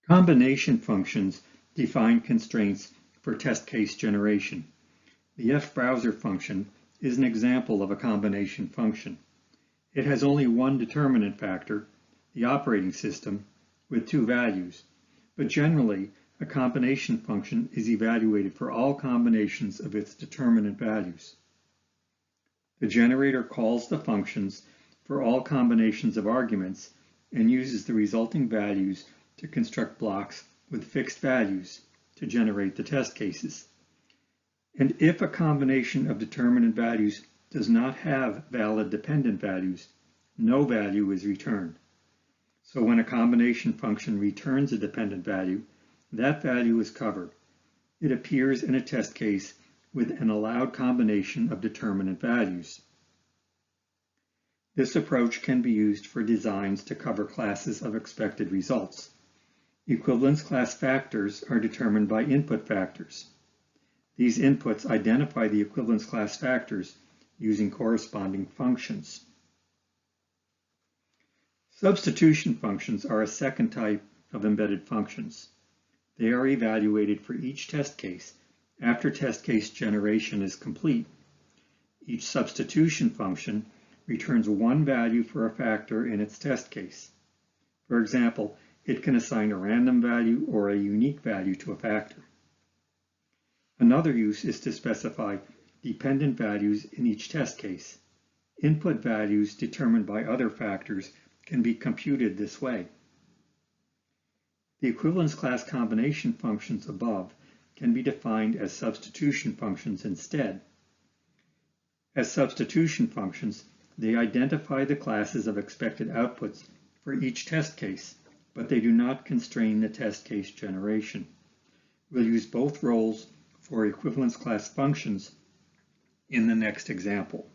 Combination functions define constraints for test case generation. The fbrowser function is an example of a combination function. It has only one determinant factor, the operating system, with two values, but generally a combination function is evaluated for all combinations of its determinant values. The generator calls the functions for all combinations of arguments and uses the resulting values to construct blocks with fixed values to generate the test cases. And if a combination of determinant values does not have valid dependent values, no value is returned. So when a combination function returns a dependent value, that value is covered. It appears in a test case with an allowed combination of determinant values. This approach can be used for designs to cover classes of expected results. Equivalence class factors are determined by input factors. These inputs identify the equivalence class factors using corresponding functions. Substitution functions are a second type of embedded functions. They are evaluated for each test case after test case generation is complete. Each substitution function returns one value for a factor in its test case. For example, it can assign a random value or a unique value to a factor. Another use is to specify dependent values in each test case. Input values determined by other factors can be computed this way. The equivalence class combination functions above can be defined as substitution functions instead. As substitution functions, they identify the classes of expected outputs for each test case, but they do not constrain the test case generation. We'll use both roles for equivalence class functions in the next example.